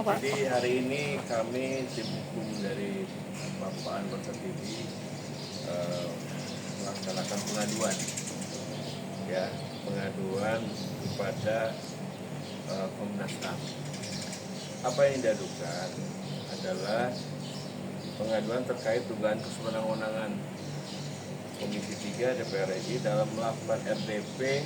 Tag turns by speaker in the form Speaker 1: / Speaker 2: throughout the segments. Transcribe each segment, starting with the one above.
Speaker 1: sekarang, Pak?
Speaker 2: Jadi hari ini kami tim hukum dari Bapak Anwar Satidi melaksanakan pengaduan, ya, pengaduan kepada Komnas HAM. Apa yang diadukan adalah pengaduan terkait dugaan kesewenang-wenangan Komisi 3 DPR RI dalam melakukan RDP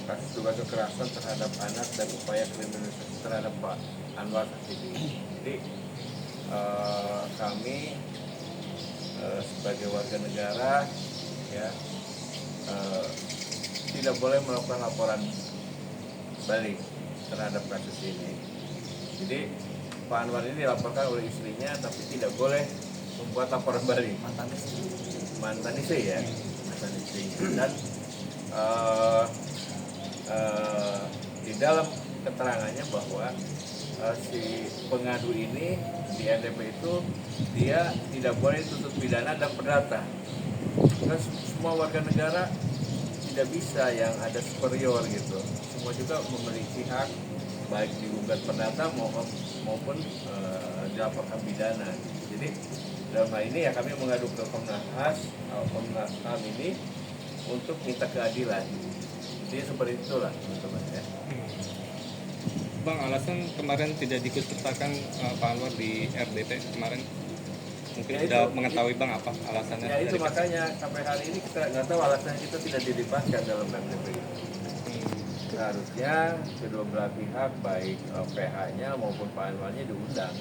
Speaker 2: kasus dugaan kekerasan terhadap anak dan upaya kriminalisasi terhadap Pak Anwar Satidi. Jadi kami sebagai warga negara, ya, tidak boleh melakukan laporan balik terhadap kasus ini. Jadi Pak Anwar ini dilaporkan oleh istrinya, tapi tidak boleh membuat laporan balik. Mantan istri ya, mantan istri. Dan di dalam keterangannya bahwa si pengadu ini di RDP itu dia tidak boleh dituntut pidana dan perdata. Karena semua warga negara tidak bisa yang ada superior gitu. Semua juga memiliki hak baik digugat perdata maupun dilaporkan pidana. Jadi dalam hal ini ya kami mengadu ke Komnas HAM ini untuk minta keadilan. Jadi seperti itulah teman-teman ya.
Speaker 3: Bang, alasan kemarin tidak diikutsertakan Pak Anwar di RDP kemarin, mungkin
Speaker 2: Ya
Speaker 3: sudah
Speaker 2: itu,
Speaker 3: mengetahui Bang apa alasannya?
Speaker 2: Ya itu makanya sampai hari ini kita nggak tahu alasannya, kita tidak dilibatkan dalam RDP itu. Seharusnya kedua belah pihak baik PH-nya maupun Pak Anwarnya diundang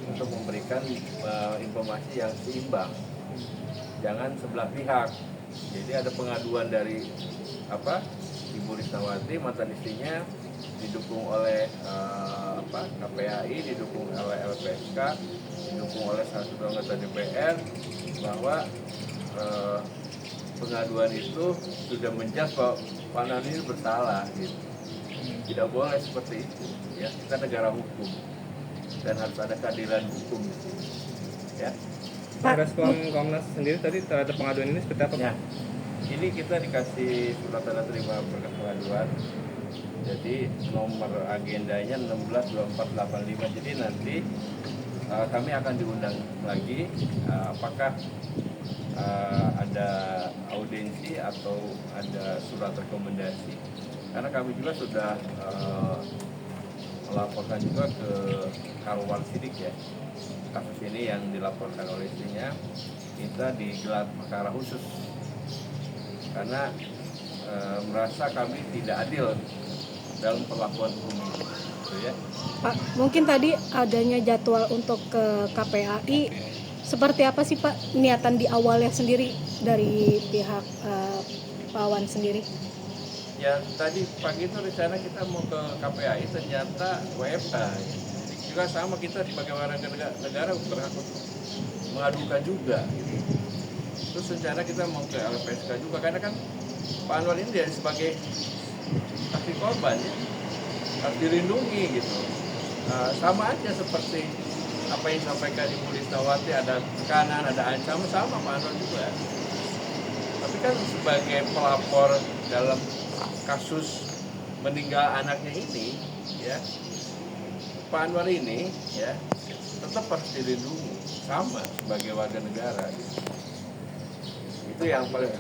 Speaker 2: untuk memberikan informasi yang seimbang. Jangan sebelah pihak. Jadi ada pengaduan dari Ibu Risnawati, mantan istrinya, didukung oleh KPAI, didukung oleh LPSK, didukung oleh satu anggota DPR, bahwa pengaduan itu sudah menjudge bahwa Pak Anwar ini bersalah gitu. Tidak boleh seperti itu ya, kita negara hukum dan harus ada keadilan hukum di sini ya.
Speaker 3: Pak, respon Komnas sendiri tadi terhadap pengaduan ini seperti apa Pak?
Speaker 2: Ya, ini kita dikasih surat tanda terima berkas pengaduan. Jadi nomor agendanya 162485. Jadi nanti kami akan diundang lagi, apakah ada audiensi atau ada surat rekomendasi, karena kami juga sudah melaporkan juga ke Karwal Sidik ya, kasus ini yang dilaporkan oleh istrinya, kita digelar perkara khusus karena merasa kami tidak adil dalam perlakuan hukum ini, gitu ya.
Speaker 1: Pak, mungkin tadi adanya jadwal untuk ke KPAI. Seperti apa sih Pak niatan di awalnya sendiri dari pihak Pak Wan sendiri?
Speaker 2: Ya tadi pagi itu rencana kita mau ke KPAI, ternyata WFH. Juga sama, kita sebagai warga negara berhak untuk mengadukan juga. Gitu. Terus rencana kita mau ke LPSK juga, karena kan Pak Anwar ini dia sebagai saksi korban ya, harus dilindungi gitu. Sama aja seperti apa yang disampaikan Ibu Risnawati, ada tekanan, ada ancaman, sama Pak Anwar juga. Tapi kan sebagai pelapor dalam kasus meninggal anaknya ini, ya, Pak Anwar ini ya tetap harus dilindungi sama sebagai warga negara. Gitu. Itu yang paling.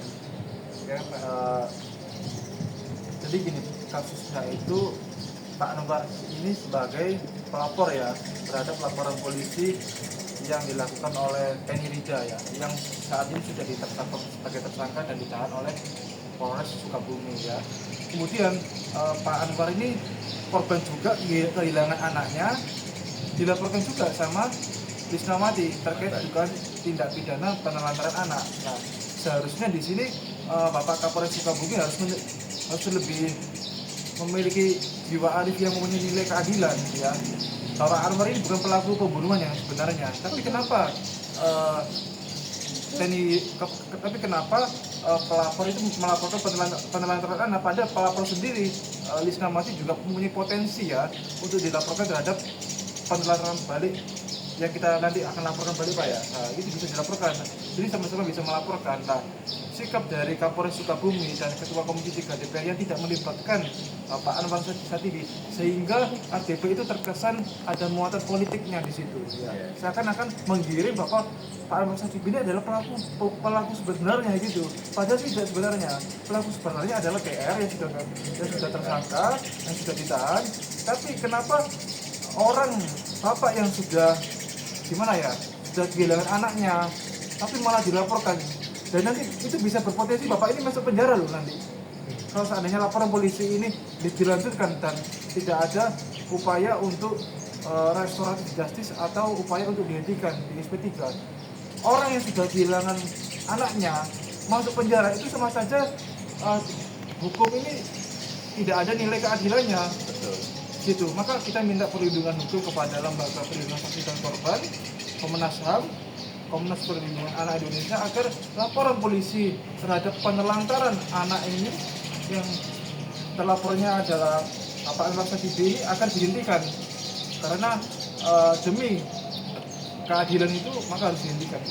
Speaker 4: Jadi gini, kasusnya itu Pak Anwar ini sebagai pelapor ya terhadap laporan polisi yang dilakukan oleh Penny Rija ya, yang saat ini sudah ditetapkan sebagai tersangka dan ditahan oleh Polres Sukabumi ya. Kemudian Pak Anwar ini korban juga kehilangan anaknya, dilaporkan juga sama Risnawati terkait dugaan tindak pidana penelantaran anak. Nah, seharusnya di sini Bapak Kapolres Sukabumi harus lebih memiliki jiwa arif yang mempunyai nilai keadilan ya. Kalau Anwar ini bukan pelaku pembunuhan yang sebenarnya, tapi kenapa pelapor itu melaporkan penelantaran anak, pada pelapor sendiri Risnawati juga mempunyai potensi ya untuk dilaporkan terhadap penelantaran balik yang kita nanti akan laporkan balik Pak ya. Nah, itu bisa dilaporkan, jadi sama-sama bisa melaporkan. Nah, sikap dari Kapolres Sukabumi dan Ketua Komisi 3 DPR yang tidak melibatkan Pak Anwar Satibi, sehingga ADP itu terkesan ada muatan politiknya di situ. Ya. Seakan-akan menggiring bahwa Pak Anwar Satibi ini adalah pelaku sebenarnya gitu. Padahal tidak sebenarnya. Pelaku sebenarnya adalah PR yang sudah tersangka, yang sudah ditahan. Tapi kenapa orang bapak yang sudah gimana ya, sudah kehilangan anaknya, tapi malah dilaporkan, dan nanti itu bisa berpotensi bapak ini masuk penjara loh nanti. Kalau seandainya laporan polisi ini dilanjutkan dan tidak ada upaya untuk restoratif justice atau upaya untuk dihentikan di SP3, orang yang sudah kehilangan anaknya masuk penjara itu sama saja hukum ini tidak ada nilai keadilannya.
Speaker 2: Betul.
Speaker 4: Gitu. Maka kita minta perlindungan hukum kepada lembaga perlindungan saksi dan korban, Komnas HAM, Komnas Perlindungan Anak Indonesia, agar laporan polisi terhadap penelantaran anak ini yang terlapornya adalah Pak Anwar Satibi akan dihentikan, karena demi keadilan itu maka harus dihentikan.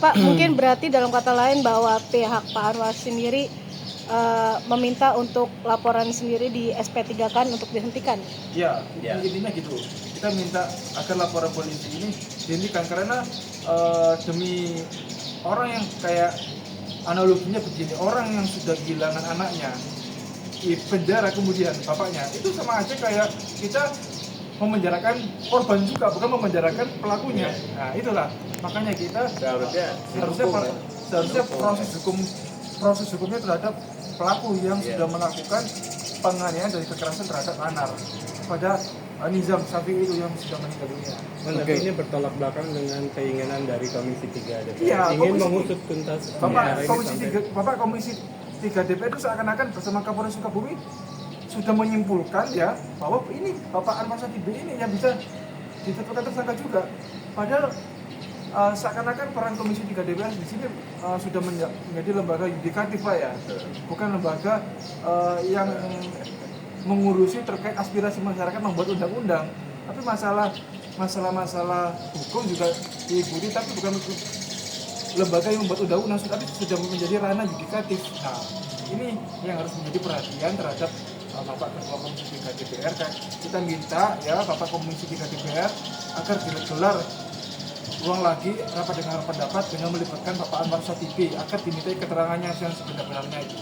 Speaker 1: Pak, mungkin berarti dalam kata lain bahwa pihak Pak Anwar sendiri meminta untuk laporan sendiri di SP3 kan untuk dihentikan.
Speaker 4: Ya, intinya gitu. Kita minta agar laporan polisi ini dihentikan, karena demi orang yang kayak analoginya begini, orang yang sudah kehilangan anaknya di penjara kemudian bapaknya, itu sama aja kayak kita memenjarakan korban juga, bukan memenjarakan pelakunya. Nah itulah makanya kita seharusnya proses hukumnya terhadap pelaku yang sudah melakukan penganiayaan dan kekerasan terhadap anak pada Nizam Syafi'i itu yang sudah meninggal dunia.
Speaker 5: Tapi ini bertolak belakang dengan keinginan dari Komisi 3 DPR.
Speaker 4: Iya,
Speaker 5: ingin mengusut tuntas perkara ini
Speaker 4: Bapak Komisi 3 DPR itu seakan-akan bersama Kapolres Sukabumi sudah menyimpulkan ya bahwa ini Bapak Anwar Satibi ini yang bisa ditetapkan tersangka juga. Padahal seakan-akan peran Komisi 3 DPR di sini sudah menjadi lembaga yudikatif Pak ya, bukan lembaga yang mengurusi terkait aspirasi masyarakat membuat undang-undang. Tapi masalah hukum juga diikuti, tapi bukan lembaga yang membuat undang-undang, tapi sudah menjadi ranah yudikatif. Nah, ini yang harus menjadi perhatian terhadap Bapak Ketua Komisi 3 DPR. Kita minta ya Bapak Komisi 3 DPR agar digelar ulang lagi rapat dengar pendapat dengan melibatkan Bapak Anwar Satibi agar dimintai keterangannya yang sebenar-benarnya itu.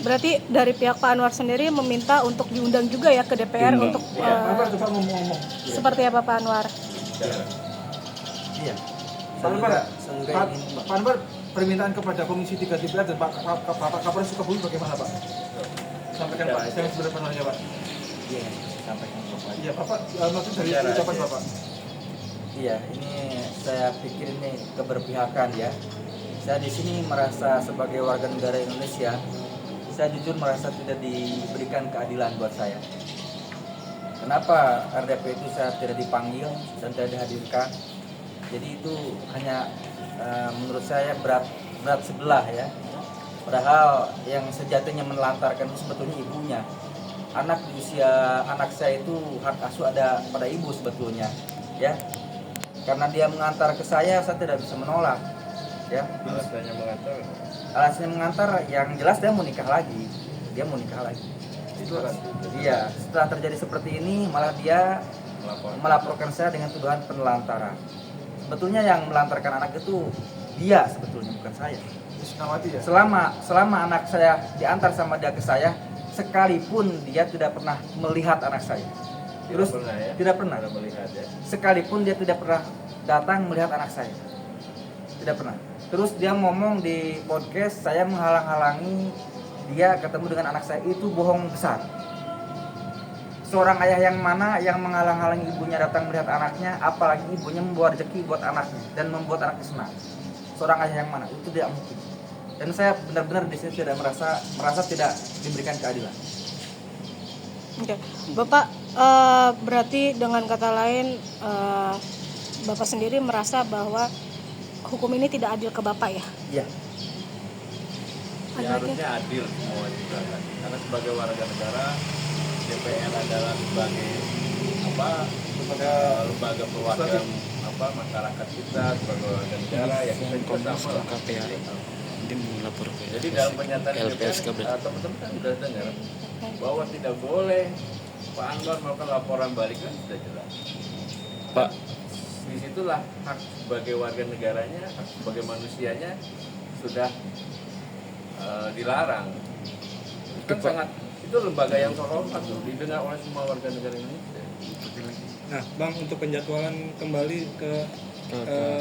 Speaker 1: Berarti dari pihak Pak Anwar sendiri meminta untuk diundang juga ya ke DPR untuk
Speaker 4: Bapak coba ngomong.
Speaker 1: seperti apa Pak Anwar?
Speaker 6: Iya.
Speaker 4: Pak Anwar, permintaan kepada Komisi 3 DPR dan Bapak Kapolres Sukabumi bagaimana Pak? Sampaikan Pak, saya sebenarnya Pak.
Speaker 6: Iya, sampaikan Bapak.
Speaker 4: Iya Bapak, maksud dari ucapan Bapak.
Speaker 6: Iya, ini saya pikir ini keberpihakan ya. Saya di sini merasa sebagai warga negara Indonesia, saya jujur merasa tidak diberikan keadilan buat saya. Kenapa RDP itu saya tidak dipanggil dan tidak dihadirkan? Jadi itu hanya menurut saya berat sebelah ya. Padahal yang sejatinya menelantarkan itu sebetulnya ibunya. Anak di usia anak saya itu hak asuh ada pada ibu sebetulnya, ya. Karena dia mengantar ke saya tidak bisa menolak, ya. Alasannya mengantar, yang jelas dia mau nikah lagi. Itu kan. Iya. Setelah terjadi seperti ini, malah dia melaporkan saya dengan tuduhan penelantaran. Sebetulnya yang melantarkan anak itu dia sebetulnya, bukan saya. Selama anak saya diantar sama dia ke saya, sekalipun dia tidak pernah melihat anak saya. Tidak pernah melihat ya. Sekalipun dia tidak pernah datang melihat anak saya. Tidak pernah. Terus dia ngomong di podcast saya menghalang-halangi dia ketemu dengan anak saya, itu bohong besar. Seorang ayah yang mana yang menghalang-halangi ibunya datang melihat anaknya, apalagi ibunya membawa rezeki buat anaknya dan membuat anaknya senang. Seorang ayah yang mana? Itu tidak mungkin. Dan saya benar-benar di sini tidak merasa tidak diberikan keadilan.
Speaker 1: Oke, Bapak berarti dengan kata lain Bapak sendiri merasa bahwa hukum ini tidak adil ke Bapak ya?
Speaker 6: Iya.
Speaker 2: Ya, harusnya adil semua juga kan. Karena sebagai warga negara, DPR adalah sebagai lembaga perwakilan masyarakat kita sebagai warga negara ya kita juga sama lah.
Speaker 7: KPAI dia melapor ke
Speaker 2: Jadi dalam pernyataan
Speaker 7: LPSK
Speaker 2: DPR, teman-teman kan sudah dengar bahwa tidak boleh Pak Anwar melakukan laporan balik kan sudah jelas.
Speaker 7: Pak.
Speaker 2: Disitulah hak sebagai warga negaranya, hak sebagai manusianya sudah dilarang. Itu kan sangat, itu lembaga yang terhormat tuh, didengar oleh semua warga negara Indonesia.
Speaker 3: Nah, Bang, untuk penjadwalan kembali ke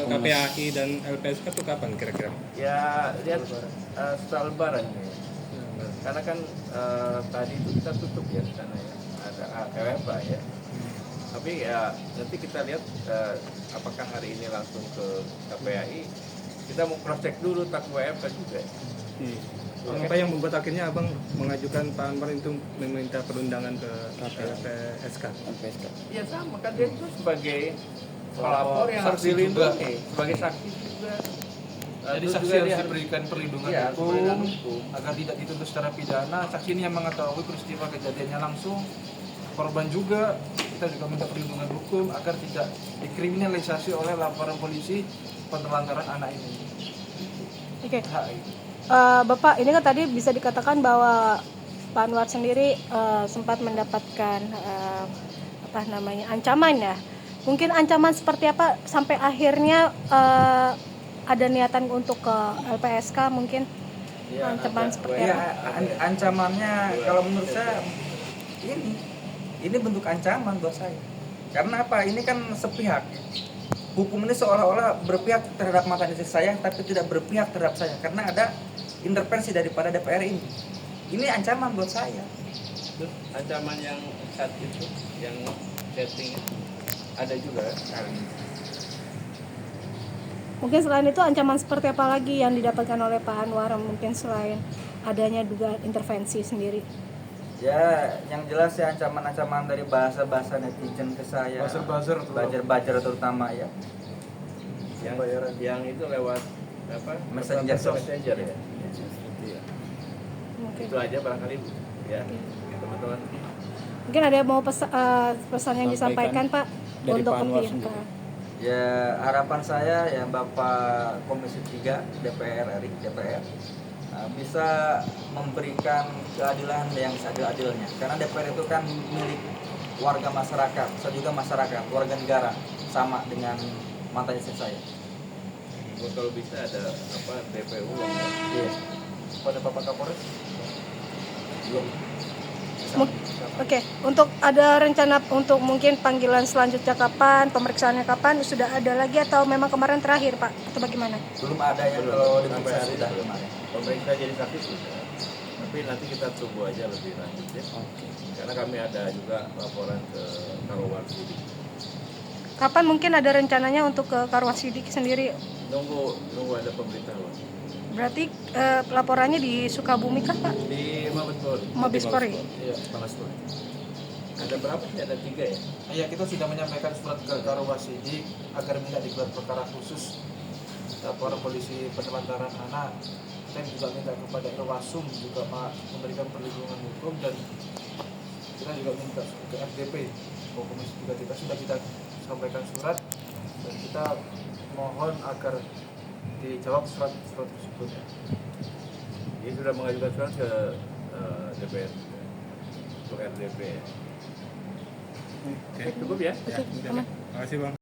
Speaker 3: KPAI dan LPSK itu kapan kira-kira?
Speaker 2: Ya lihat setelah Lebaran ya. Karena kan tadi itu kita tutup ya di sana ya, ada WFA ya. Tapi ya nanti kita lihat apakah hari ini langsung ke KPAI. Kita mau cross check dulu tak WFA juga.
Speaker 3: Apa yang membuat akhirnya Abang mengajukan Pak Anwar itu meminta perundangan ke LPSK?
Speaker 2: Iya sama kan dia itu sebagai pelapor yang harus dilindungi, sebagai saksi juga.
Speaker 4: Jadi
Speaker 2: Terus
Speaker 4: saksi
Speaker 2: juga
Speaker 4: harus
Speaker 2: dia
Speaker 4: diberikan perlindungan
Speaker 2: Iya,
Speaker 4: hukum,
Speaker 2: perlindungan hukum.
Speaker 4: agar tidak dituntut secara pidana. Saksi ini yang mengetahui peristiwa kejadiannya langsung. Korban juga kita juga minta perlindungan hukum agar tidak dikriminalisasi oleh laporan polisi penelantaran anak ini.
Speaker 1: Oke.
Speaker 4: HI.
Speaker 1: Bapak, ini kan tadi bisa dikatakan bahwa Pak Anwar sendiri sempat mendapatkan ancaman ya. Mungkin ancaman seperti apa sampai akhirnya ada niatan untuk ke LPSK mungkin?
Speaker 2: Ya,
Speaker 1: Ancaman seperti
Speaker 6: Ya,
Speaker 1: apa?
Speaker 6: ancamannya kalau menurut saya ini bentuk ancaman buat saya. Karena apa? Ini kan sepihak. Hukum ini seolah-olah berpihak terhadap mantan istri saya, tapi tidak berpihak terhadap saya. Karena ada intervensi daripada DPR ini. Ini ancaman buat saya.
Speaker 2: Terus ancaman yang saat itu, yang setting ada juga kan?
Speaker 1: Mungkin selain itu ancaman seperti apa lagi yang didapatkan oleh Pak Anwar, mungkin selain adanya juga intervensi sendiri?
Speaker 6: Ya, yang jelas ya ancaman-ancaman dari bahasa-bahasa netizen ke saya. Buzzer terutama ya.
Speaker 2: Yang itu lewat apa?
Speaker 6: Messenger.
Speaker 2: Messenger ya.
Speaker 1: Mungkin.
Speaker 2: Itu aja barangkali ya teman-teman.
Speaker 1: Mungkin ada yang mau pesan yang disampaikan Pak
Speaker 7: dari
Speaker 1: untuk
Speaker 7: Pak Anwar
Speaker 1: pihak.
Speaker 7: sendiri.
Speaker 6: Ya, harapan saya ya Bapak Komisi 3 DPR RI bisa memberikan keadilan yang seadil-adilnya. Karena DPR itu kan milik warga masyarakat, saya juga masyarakat, warga negara, sama dengan mantan istri saya.
Speaker 2: Kalau bisa ada apa DPU
Speaker 6: Iya.
Speaker 4: Pada Bapak Kapolres.
Speaker 1: Oke, untuk ada rencana untuk mungkin panggilan selanjutnya kapan, pemeriksaannya kapan, sudah ada lagi atau memang kemarin terakhir Pak, atau bagaimana?
Speaker 6: Belum ada yang
Speaker 2: Belum,
Speaker 6: kalau
Speaker 2: sampai
Speaker 6: diperiksa
Speaker 2: hari
Speaker 6: sudah
Speaker 2: ini.
Speaker 6: kemarin.
Speaker 2: pemeriksa jadi saksi sudah. Tapi nanti kita tunggu aja lebih lanjut ya. Karena kami ada juga laporan ke Karawang Sidik.
Speaker 1: Kapan mungkin ada rencananya untuk ke Karawang Sidik sendiri?
Speaker 2: Nunggu ada pemberitahuan.
Speaker 1: Berarti laporannya di Sukabumi kah Pak?
Speaker 2: Di Mabes Polri.
Speaker 1: Mabes Polri?
Speaker 2: Iya, Mabes Polri. Ada berapa sih? Ada 3 ya?
Speaker 4: Ya, kita sudah menyampaikan surat ke Karawang Sidik agar minta digelar perkara khusus laporan polisi penelantaran anak. Kita juga minta kepada Irwasum juga memberikan perlindungan hukum, dan kita juga minta ke FDP Komisi 3 kita sampaikan surat, dan kita mohon agar dijawab surat tersebut.
Speaker 2: Dia sudah mengajukan surat ke DPR untuk RDP.
Speaker 3: Oke.
Speaker 2: Cukup ya?
Speaker 3: Ya, udah. Terima kasih Bang.